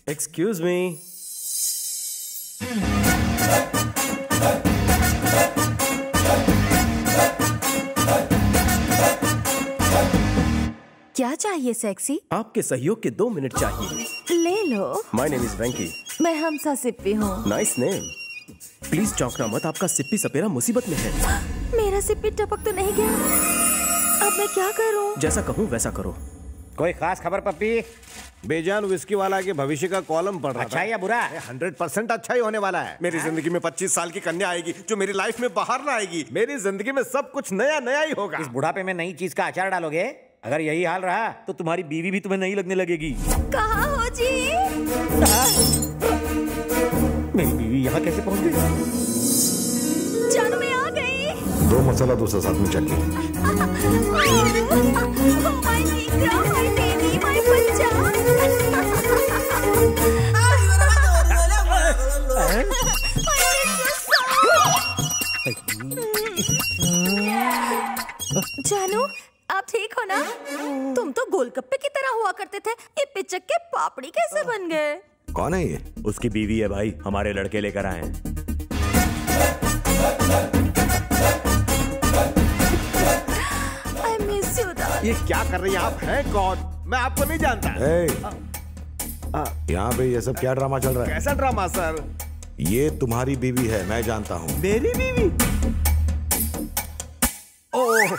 Excuse me. क्या चाहिए sexy? आपके सहयोग के 2 मिनट चाहिए। ले लो। माय नेम इज वेंकी। मैं हमसा सिप्पी हूँ। Nice name. प्लीज चौंकना मत, आपका सिप्पी सपेरा मुसीबत में है। मेरा सिप्पी टपक तो नहीं गया? अब मैं क्या करूँ? जैसा कहूँ वैसा करो। कोई खास खबर पप्पी? बेजान विस्की वाला के भविष्य का कॉलम पढ़ रहा अच्छा या बुरा? 100% अच्छा ही होने वाला है। मेरी जिंदगी में 25 साल की कन्या आएगी जो मेरी लाइफ में बाहर ना आएगी। मेरी जिंदगी में सब कुछ नया नया ही होगा। इस बुढ़ापे में नई चीज का अचार डालोगे? अगर यही हाल रहा तो तुम्हारी बीवी भी तुम्हें नहीं लगने लगेगी। कहाँ हो जी? मेरी बीवी यहाँ कैसे पहुँच गई? जानू मैं आ गई। 2 मसाला दूसरा साथ में chutney. My negro, my baby, my बच्चा। जानू आप ठीक हो ना? तुम तो गोलगप्पे की तरह हुआ करते थे, ये पिचक के पापड़ी कैसे बन गए? कौन है ये? उसकी बीवी है भाई, हमारे लड़के लेकर आए हैं। I miss you, darling. ये क्या कर रही हैं आप? हैं कौन? मैं आपको नहीं जानता। यहाँ पे ये सब क्या ड्रामा चल रहा है? कैसा ड्रामा सर? ये तुम्हारी बीवी है, मैं जानता हूँ। मेरी बीवी? ओह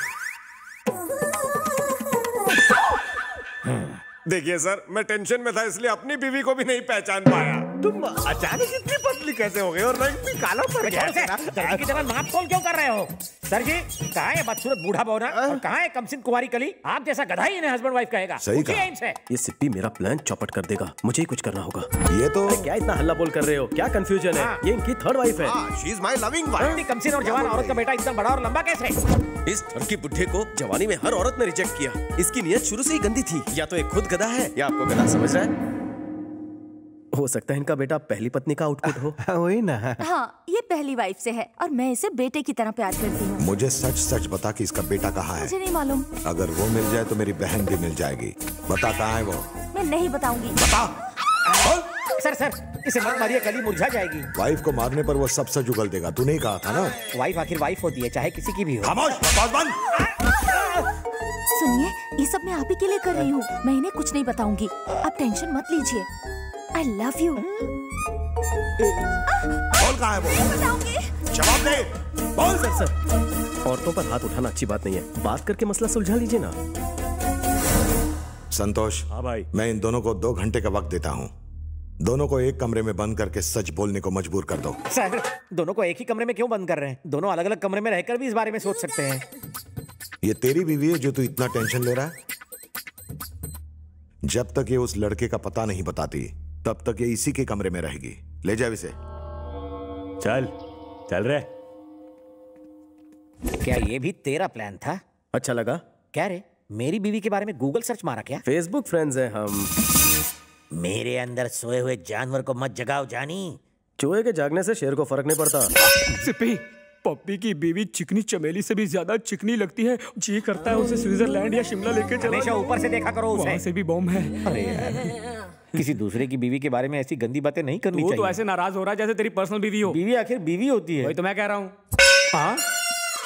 देखिए सर, मैं टेंशन में था इसलिए अपनी बीवी को भी नहीं पहचान पाया। तुम अचानक इतनी पतली कैसे हो गए और रंग भी काला पड़ गया? दर्जी की तरह नाप तोल क्यों कर रहे हो? सर जी, कहाँ है बदसूरत बूढ़ा बौना और कहाँ है कमसिन कुंवारी कली? आप जैसा गधा ही इन्हें हस्बैंड वाइफ कहेगा। सही कहा। इनसे। ये सिप्पी मेरा प्लान चौपट कर देगा, मुझे ही कुछ करना होगा। ये तो क्या इतना हल्ला बोल कर रहे हो? क्या कंफ्यूजन है? ये इनकी 3rd वाइफ है। शी इज माय लविंग इतनी वाइफ। कमसिन और जवान औरत का बेटा इतना बड़ा और लंबा कैसे? इस ठरकी बुड्ढे को जवानी में हर औरत ने रिजेक्ट किया। इसकी नियत शुरू से ही गंदी थी। या तो ये खुद गधा है या आपको गधा समझ रहा है। हो सकता है इनका बेटा पहली पत्नी का आउटपुट हो। वही ना। हाँ, ये पहली वाइफ से है और मैं इसे बेटे की तरह प्यार करती हूँ। मुझे सच सच बता कि इसका बेटा कहाँ है? मुझे नहीं मालूम। अगर वो मिल जाए तो मेरी बहन भी मिल जाएगी। बता कहाँ है वो? मैं नहीं बताऊंगी। बता। सर इसे मत मारिए, कली मुरझा जाएगी। वाइफ को मारने पर वो सब सच उगल देगा। तू नहीं कहा था ना? वाइफ आखिर वाइफ होती है, चाहे किसी की भी हो। खामोश, बकवास बंद। सुनिए, ये सब मैं आप ही के लिए कर रही हूँ। मैं इन्हें कुछ नहीं बताऊंगी। आप टेंशन मत लीजिए। I love you. बोल कहाँ है वो? बताऊंगी। जवाब दे। बोल। सर औरतों पर हाथ उठाना अच्छी बात नहीं है। बात करके मसला सुलझा लीजिए ना। संतोष। हाँ भाई। मैं इन दोनों को 2 घंटे का वक्त देता हूँ। दोनों को एक कमरे में बंद करके सच बोलने को मजबूर कर दो। सर, दोनों को एक ही कमरे में क्यों बंद कर रहे हैं? दोनों अलग अलग कमरे में रहकर भी इस बारे में सोच सकते हैं। ये तेरी बीवी है जो तू इतना टेंशन ले रहा है? जब तक ये उस लड़के का पता नहीं बताती तब तक ये इसी के कमरे में रहेगी। ले जा इसे। चल रहे। क्या ये भी तेरा प्लान था? अच्छा लगा? क्या रे, मेरी बीवी के बारे में गूगल सर्च मारा क्या? फेसबुक फ्रेंड्स हैं हम। मेरे अंदर सोए हुए जानवर को मत जगाओ जानी। चूहे के जागने से शेर को फर्क नहीं पड़ता। सिप्पी, पप्पी की बीवी चिकनी चमेली से भी ज्यादा चिकनी लगती है। जी करता है उसे स्विट्जरलैंड या शिमला लेके चला। हमेशा ऊपर से देखा करो उसे। वहाँ से भी बॉम्ब है। अरे यार, किसी दूसरे की बीवी के बारे में ऐसी गंदी बातें नहीं करनी वो चाहिए। तो ऐसे नाराज हो रहा है जैसे तेरी पर्सनल बीवी हो। बीवी आखिर बीवी होती है। वही तो मैं कह रहा हूँ। हाँ,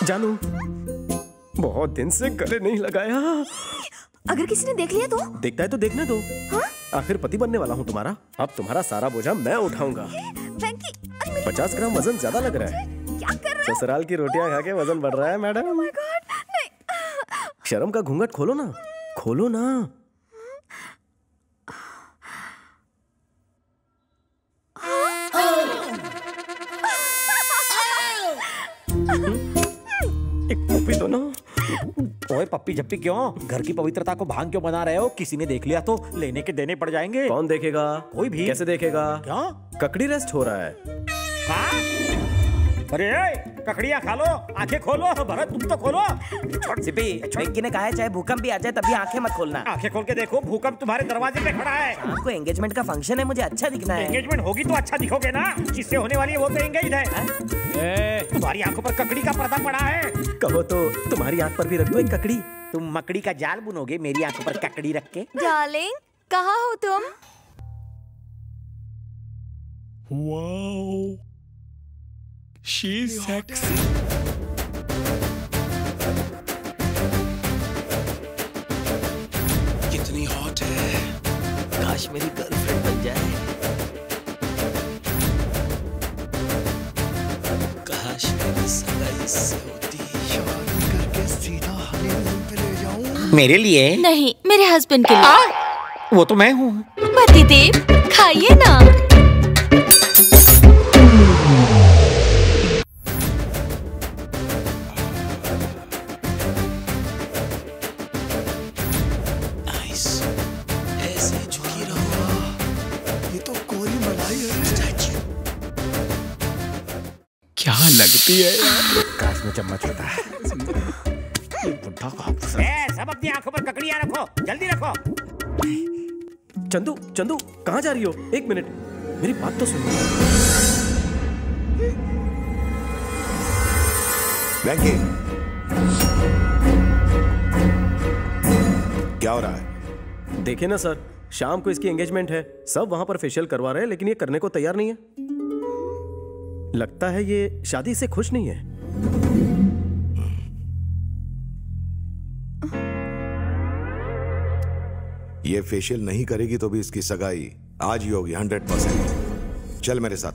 जानू, बहुत दिन से गले नहीं लगाया। अगर किसी ने देख लिया तो? देखता है तो देखने दो। हाँ? आखिर पति बनने वाला हूँ तुम्हारा। अब तुम्हारा सारा बोझा मैं उठाऊंगा। 50 ग्राम वजन ज्यादा लग रहा है। क्या कर रहे हो? ससुराल की रोटियां खा के वजन बढ़ रहा है मैडम। Oh my God, नहीं। शर्म का घूंघट खोलो ना, खोलो ना। एक पप्पी दो ना। ओए पप्पी झप्पी क्यों? घर की पवित्रता को भांग क्यों बना रहे हो? किसी ने देख लिया तो लेने के देने पड़ जाएंगे। कौन देखेगा? कोई भी। कैसे देखेगा? क्या? ककड़ी रेस्ट हो रहा है। हाँ? अरे ककड़ियाँ खा लो, आंखें खोलो। भरत तुम तो खोलो। सिप्पी, वेंकी ने कहा है चाहे भूकंप भी आ जाए तभी आंखें मत खोलना। आंखें खोल के देखो, भूकंप तुम्हारे दरवाजे पे खड़ा है। आपको एंगेजमेंट का फंक्शन है, मुझे अच्छा दिखना है। एंगेजमेंट होगी तो अच्छा दिखोगे ना। जिससे होने वाली है वो तो एंगेज है। तुम्हारी आंखों पर ककड़ी का पर्दा पड़ा है। कहो तो तुम्हारी आंख पर भी रख दो एक ककड़ी। तुम मकड़ी का जाल बुनोगे मेरी आंखों पर ककड़ी रख के? डार्लिंग, कहाँ हो तुम? Wow. She's sexy. कितनी हॉट है, काश मेरी गर्लफ्रेंड बन जाए। काश मेरी सगाई इससे होती, शादी करके सीधा हनीमून पे ले जाऊं। मेरे लिए नहीं, मेरे हस्बैंड के लिए। वो तो मैं हूँ। पतिदेव, खाइए ना। ऐसे झुकी रहो, ये तो कोरी मलाई है। क्या लगती है यार। काश में चम्मच होता है। ये बुढ़ा सब अपनी आंखों पर ककड़ियां रखो, जल्दी रखो। चंदू, चंदू, कहाँ जा रही हो? एक मिनट, मेरी बात तो सुनो। वेंकी, क्या हो रहा है? देखिए ना सर, शाम को इसकी एंगेजमेंट है। सब वहां पर फेशियल करवा रहे हैं, लेकिन ये करने को तैयार नहीं है। लगता है ये शादी से खुश नहीं है। ये फेशियल नहीं करेगी तो भी इसकी सगाई आज ही होगी 100%। चल मेरे साथ।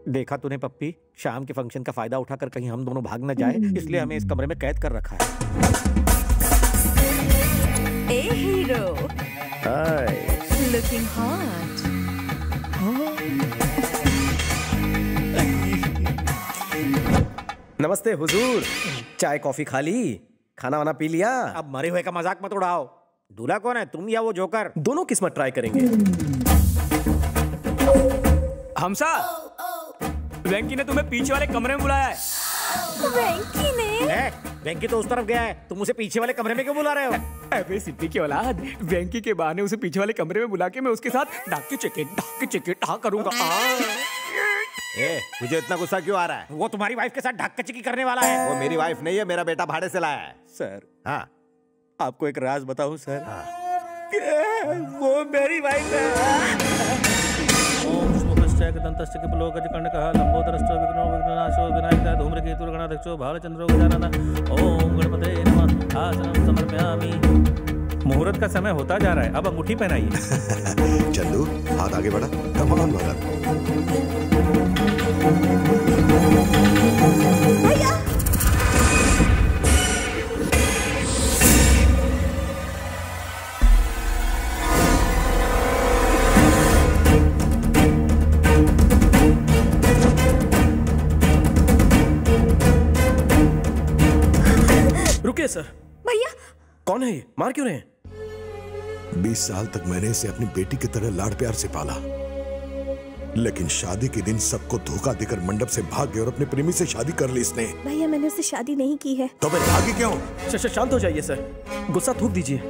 देखा तूने पप्पी, शाम के फंक्शन का फायदा उठाकर कहीं हम दोनों भाग न जाए, इसलिए हमें इस कमरे में कैद कर रखा है। ए हीरो, हाय। Looking hot. नमस्ते हुजूर, चाय कॉफी खा ली? खाना वाना पी लिया? अब मरे हुए का मजाक मत उड़ाओ। दूल्हा कौन है, तुम या वो जोकर? दोनों किस्मत ट्राई करेंगे। हमसा, वेंकी ने तुम्हें पीछे वाले कमरे में बुलाया है। वेंकी ने? वेंकी तो उस तरफ गया है, तुम उसे पीछे वाले कमरे में क्यों बुला रहे हो? अबे सिद्धि की औलाद, वेंकी के बहाने उसे पीछे वाले कमरे में बुला के मैं उसके साथ ढाके चेके ढा करूंगा। तुझे इतना गुस्सा क्यों आ रहा है? वो तुम्हारी वाइफ के साथ ढक्कचिकी करने वाला है। वो मेरी वाइफ नहीं है, मेरा बेटा भाड़े से लाया है। सर, हाँ, आपको एक राज बताऊं सर? वो मेरी वाइफ है। ओम शुभश्चैक दंतश्च किपलोकज कर्णकः लंबोदरश्च विघ्नो विघ्ननाशो विनायकः धूम्रकेतुः गणाध्यक्षो भालचंद्रो गजाननः। ओम गणपते नमः। आसनं समर्पयामि। मुहूर्त का समय होता जा रहा है, अब अंगूठी पहनाइए। चंदू, हाथ आगे बढ़ा। कम ऑन भगत। भैया, रुकिए सर। भैया, कौन है ये? मार क्यों रहे हैं? 20 साल तक मैंने इसे अपनी बेटी की तरह लाड प्यार से पाला, लेकिन शादी के दिन सबको धोखा देकर मंडप से भाग गया और अपने प्रेमी से शादी कर ली इसने। भैया मैंने उससे शादी नहीं की है। तो फिर भागी क्यों? शांत हो जाइए सर, गुस्सा थूक दीजिए।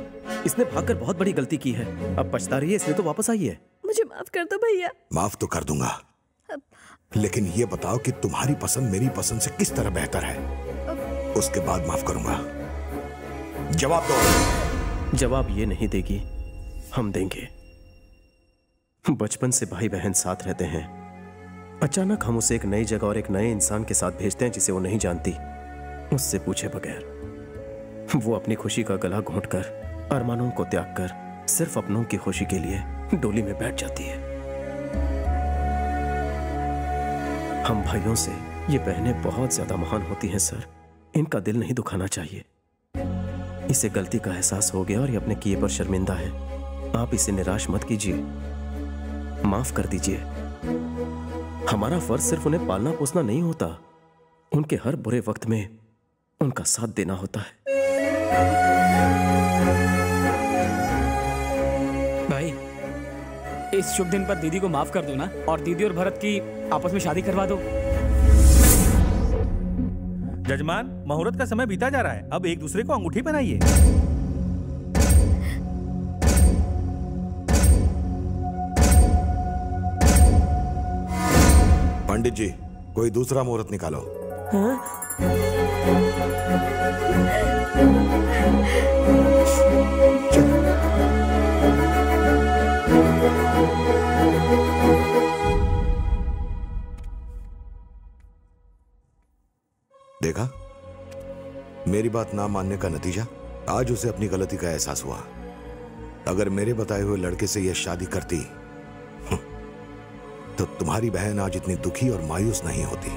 इसने भागकर बहुत बड़ी गलती की है, अब पछता रही है, इसलिए तो वापस आई है। मुझे माफ कर दो भैया। माफ तो कर दूंगा, लेकिन ये बताओ कि तुम्हारी पसंद मेरी पसंद से किस तरह बेहतर है, उसके बाद माफ करूंगा। जवाब दो। जवाब ये नहीं देगी, हम देंगे। बचपन से भाई बहन साथ रहते हैं, अचानक हम उसे एक नई जगह और एक नए इंसान के साथ भेजते हैं जिसे वो नहीं जानती, उससे पूछे बगैर। वो अपनी खुशी का गला घोंटकर, अरमानों को त्याग कर, सिर्फ अपनों की खुशी के लिए डोली में बैठ जाती है। हम भाइयों से ये बहनें बहुत ज्यादा महान होती हैं सर, इनका दिल नहीं दुखाना चाहिए। इसे गलती का एहसास हो गया और ये अपने किए पर शर्मिंदा है। आप इसे निराश मत कीजिए, माफ कर दीजिए। हमारा फर्ज सिर्फ उन्हें पालना पोसना नहीं होता, उनके हर बुरे वक्त में उनका साथ देना होता है। भाई, इस शुभ दिन पर दीदी को माफ कर दो ना, और दीदी और भरत की आपस में शादी करवा दो। जजमान, मुहूर्त का समय बीता जा रहा है, अब एक दूसरे को अंगूठी पहनाइए। पंडित जी, कोई दूसरा मुहूर्त निकालो। हाँ? मेरी बात ना मानने का नतीजा, आज उसे अपनी गलती का एहसास हुआ। अगर मेरे बताए हुए लड़के से यह शादी करती तो तुम्हारी बहन आज इतनी दुखी और मायूस नहीं होती।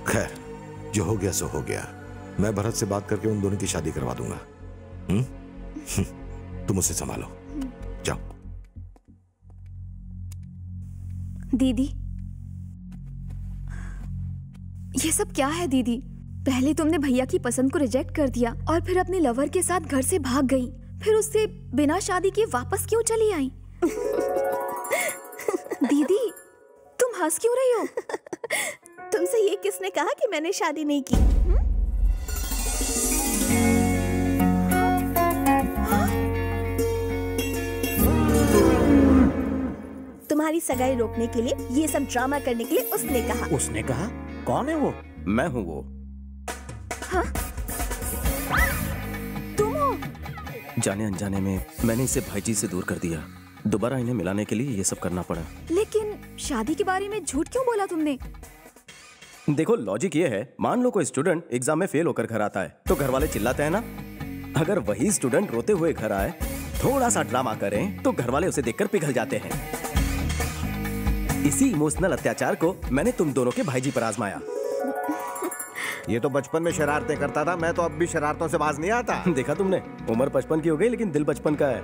खैर, जो हो गया सो हो गया। मैं भरत से बात करके उन दोनों की शादी करवा दूंगा। तुम उसे संभालो, जाओ। दीदी, ये सब क्या है दीदी? पहले तुमने भैया की पसंद को रिजेक्ट कर दिया और फिर अपने लवर के साथ घर से भाग गई, फिर उससे बिना शादी किए वापस क्यों चली आई? दीदी, तुम हंस क्यों रही हो? तुमसे ये किसने कहा कि मैंने शादी नहीं की? तुम्हारी सगाई रोकने के लिए, ये सब ड्रामा करने के लिए उसने कहा। उसने कहा? कौन है वो? मैं हूँ वो। हाँ? तुम हो? जाने अनजाने में मैंने इसे भाई जी से दूर कर दिया। दोबारा इन्हें मिलाने के लिए ये सब करना पड़ा। लेकिन शादी के बारे में झूठ क्यों बोला तुमने? देखो, लॉजिक ये है, मान लो कोई स्टूडेंट एग्जाम में फेल होकर घर आता है तो घर वाले चिल्लाते हैं ना। अगर वही स्टूडेंट रोते हुए घर आए, थोड़ा सा ड्रामा करें तो घर वाले उसे देखकर पिघल जाते हैं। इसी इमोशनल अत्याचार को मैंने तुम दोनों के भाईजी पर आजमाया। ये तो बचपन में शरारतें करता था, मैं तो अब भी शरारतों से बाज नहीं आता। देखा तुमने, उम्र 55 की हो गई लेकिन दिल बचपन का है।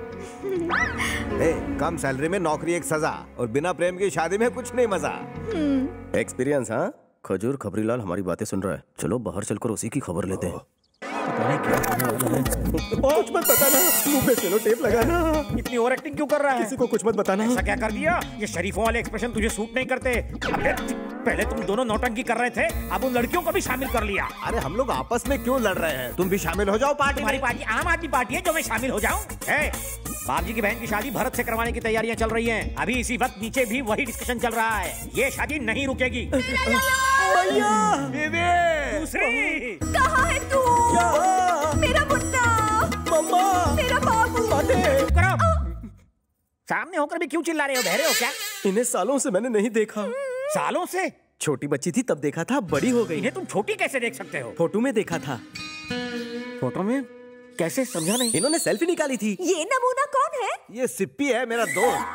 कम सैलरी में नौकरी एक सजा, और बिना प्रेम की शादी में कुछ नहीं मजा। एक्सपीरियंस? हाँ, खजूर खबरीलाल हमारी बातें सुन रहा है। चलो बाहर चलकर उसी की खबर लेते हैं। कुछ मत बताना, मुंह पे सेलो टेप लगाना। इतनी ओवर एक्टिंग क्यों कर रहा है? किसी को कुछ मत बताना। ऐसा क्या कर दिया? ये शरीफों वाले एक्सप्रेशन तुझे सूट नहीं करते। अबे, पहले तुम दोनों नौटंकी कर रहे थे, अब उन लड़कियों को भी शामिल कर लिया। अरे हम लोग आपस में क्यों लड़ रहे हैं? तुम भी शामिल हो जाओ पार्टी। तुम्हारी पार्टी आम आदमी पार्टी है जो मैं शामिल हो जाऊं? बाबजी की बहन की शादी भरत से करवाने की तैयारियां चल रही हैं। अभी इसी वक्त नीचे भी वही डिस्कशन चल रहा है। ये शादी नहीं रुकेगी। दूसरी कहाँ है तू? मेरा मुन्ना, मम्मा, मेरा बाबू। करो। सामने होकर भी क्यों चिल्ला रहे हो? बहरे हो क्या? इन्हें सालों से मैंने नहीं देखा। सालों से? छोटी बच्ची थी तब देखा था, बड़ी हो गई। इन्हें तुम छोटी कैसे देख सकते हो? फोटो में देखा था। फोटो में कैसे? समझा नहीं। इन्होंने सेल्फी निकाली थी। ये नमूना कौन है? ये सिप्पी है, मेरा दोस्त।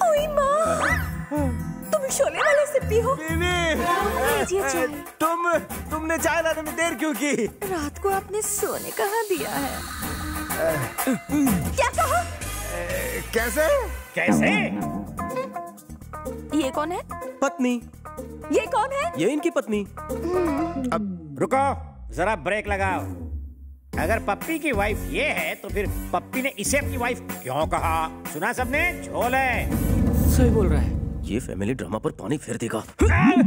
ओए माँ, तुम शोले वाले सिप्पी हो? लीजिए चाय। तुमने चाय लाने में देर क्यों की? रात को आपने सोने कहाँ दिया है? क्या कहा? कैसे? कैसे? ये कौन है? पत्नी। ये कौन है? ये इनकी पत्नी। अब रुको, जरा ब्रेक लगाओ। अगर पप्पी की वाइफ ये है तो फिर पप्पी ने इसे अपनी वाइफ क्यों कहा? सुना सबने? झोल है। सही बोल रहा है। ये फैमिली ड्रामा पर पानी फेर देगा।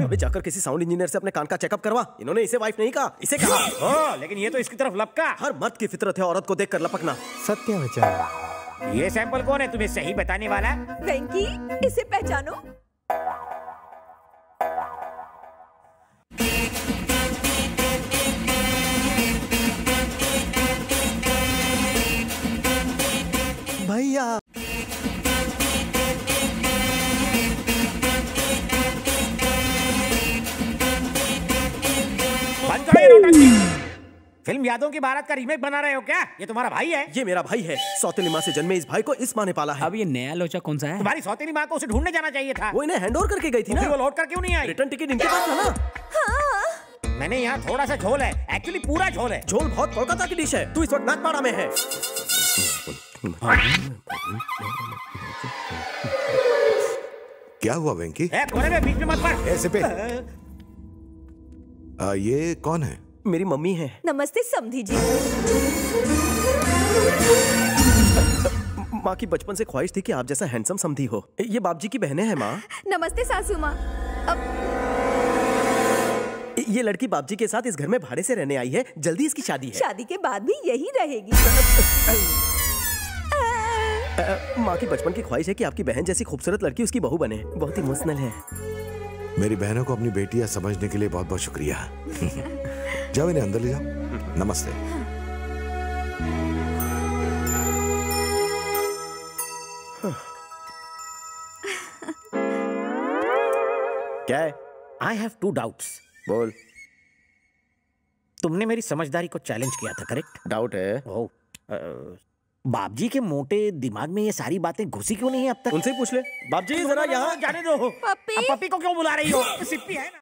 अबे जाकर किसी साउंड इंजीनियर से अपने कान का चेकअप करवा। इन्होंने इसे वाइफ नहीं कहा, इसे कहा। ओ, लेकिन ये तो इसकी तरफ लपका। हर मर्द की फितरत है औरत को देखकर लपकना। सत्य विचार। ये सैंपल कौन है तुम्हें सही बताने वाला? वेंकी, इसे पहचानो। भैया, बंद करो ये नौटंकी। फिल्म यादों की बारात का रीमेक बना रहे हो क्या? ये तुम्हारा भाई है? ये मेरा भाई है। सौतेली माँ से जन्मे इस भाई को इस माँ ने पाला है। अब ये नया लोचा कौन सा है? तुम्हारी सौतेली माँ को उसे ढूंढने जाना चाहिए था। वो इन्हें हैंडओवर करके गई थी ना। वो लौट कर क्यों नहीं आई? रिटर्न टिकट इनके पास था ना। मैंने यहाँ थोड़ा सा झोल है, एक्चुअली पूरा झोल है। झोल बहुत कोलकाता की डिश है। तू इस वक्त नागपाड़ा में है। क्या हुआ वेंकी? कोने में बीच में मत पड़। ऐसे पे ये कौन है? मेरी मम्मी है। नमस्ते समधी जी। माँ की बचपन से ख्वाहिश थी कि आप जैसा हैंडसम समधी हो। ये बाबजी की बहनें हैं माँ। नमस्ते सासू माँ। ये लड़की बाबजी के साथ इस घर में भाड़े से रहने आई है। जल्दी इसकी शादी है। शादी के बाद भी यही रहेगी। माँ की बचपन की ख्वाहिश है कि आपकी बहन जैसी खूबसूरत लड़की उसकी बहू बने। बहुत इमोशनल है। मेरी बहनों को अपनी बेटियां समझने के लिए बहुत बहुत शुक्रिया। जाओ इन्हें अंदर ले जाओ। नमस्ते। क्या है? I have 2 doubts. बोल। तुमने मेरी समझदारी को चैलेंज किया था, करेक्ट? डाउट है। ओह, बापजी के मोटे दिमाग में ये सारी बातें घुसी क्यों नहीं है अब तक? उनसे पूछ ले। बापजी जरा यहाँ जाने दो। पप्पी पप्पी को क्यों बुला रही हो? सिप्पी है ना।